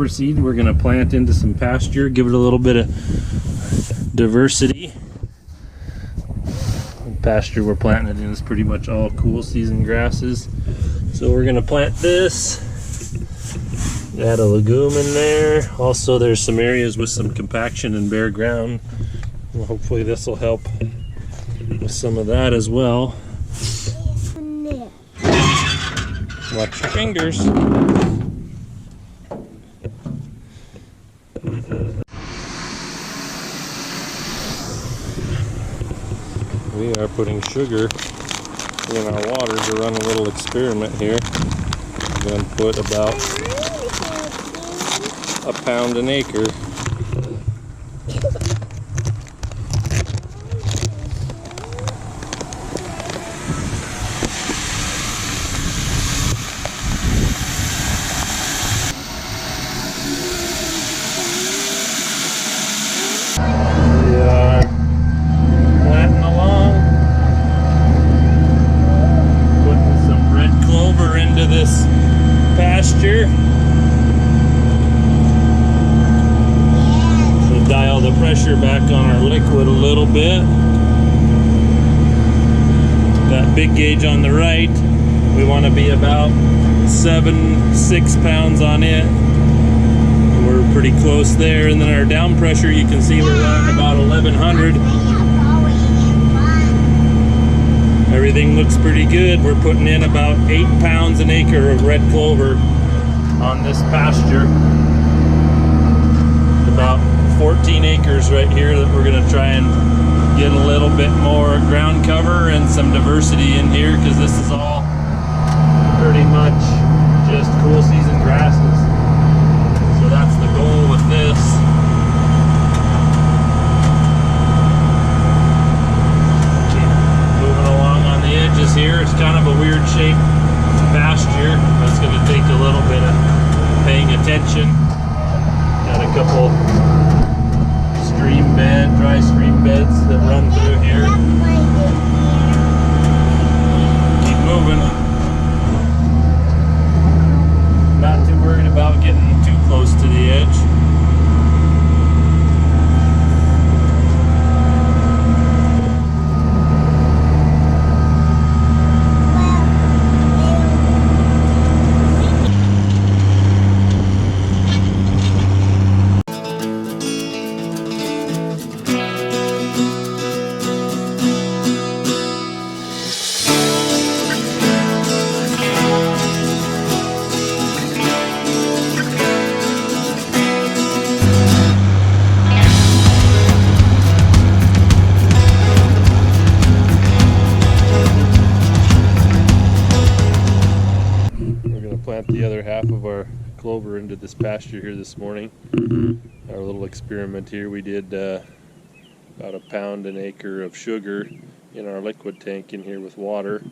overseed. We're going to plant into some pasture, give it a little bit of diversity. The pasture we're planting it in is pretty much all cool season grasses. So we're going to plant this. Add a legume in there. Also, there's some areas with some compaction and bare ground. Well, hopefully this will help with some of that as well. Watch your fingers. We are putting sugar in our water to run a little experiment here. I'm going to put about a pound an acre. This pasture. We'll dial the pressure back on our liquid a little bit. That big gauge on the right, we want to be about 6 pounds on it. We're pretty close there. And then our down pressure, you can see we're running about 1100. Everything looks pretty good. We're putting in about 8 pounds an acre of red clover on this pasture. About 14 acres right here that we're going to try and get a little bit more ground cover and some diversity in here, because this is all pretty much just cool season grasses. So that's the goal with this. Edges here. It's kind of a weird shaped pasture. It's going to take a little bit of paying attention. Got a couple dry stream beds that run through here. Keep moving. Not too worried about getting too close to the edge. The other half of our clover into this pasture here this morning. Our little experiment here, we did about a pound an acre of sugar in our liquid tank in here with water,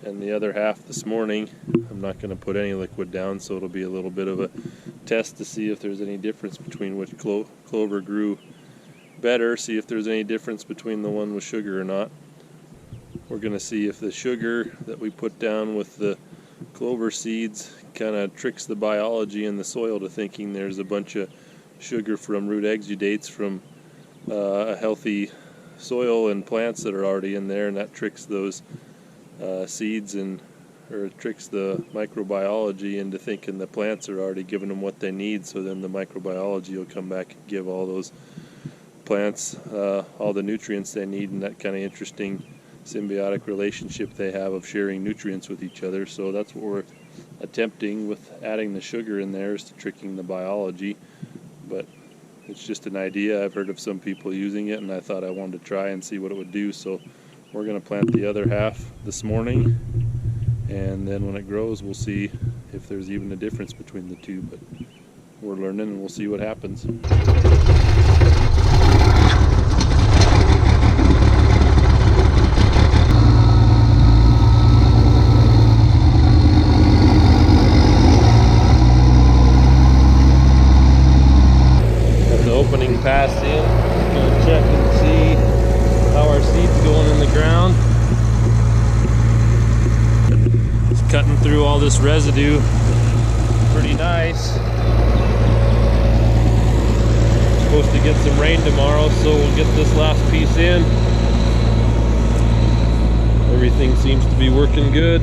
and the other half this morning I'm not going to put any liquid down, so it'll be a little bit of a test to see if there's any difference between which clover grew better, see if there's any difference between the one with sugar or not. We're going to see if the sugar that we put down with the clover seeds kind of tricks the biology in the soil to thinking there's a bunch of sugar from root exudates from a healthy soil and plants that are already in there, and that tricks those seeds or it tricks the microbiology into thinking the plants are already giving them what they need, so then the microbiology will come back and give all those plants all the nutrients they need, and that kind of interesting symbiotic relationship they have of sharing nutrients with each other. So that's what we're attempting with adding the sugar in there, is to tricking the biology. But it's just an idea. I've heard of some people using it, and I thought I wanted to try and see what it would do. So we're going to plant the other half this morning, and then when it grows we'll see if there's even a difference between the two. But we're learning, and we'll see what happens. Pass in, gonna check and see how our seed's going in the ground. It's cutting through all this residue pretty nice. supposed to get some rain tomorrow, so we'll get this last piece in. Everything seems to be working good.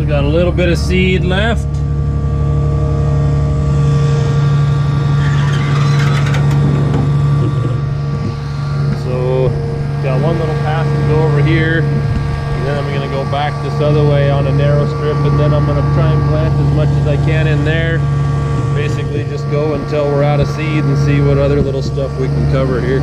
Got a little bit of seed left. So got one little pass to go over here, and then I'm going to go back this other way on a narrow strip, and then I'm going to try and plant as much as I can in there. Basically just go until we're out of seed and see what other little stuff we can cover here.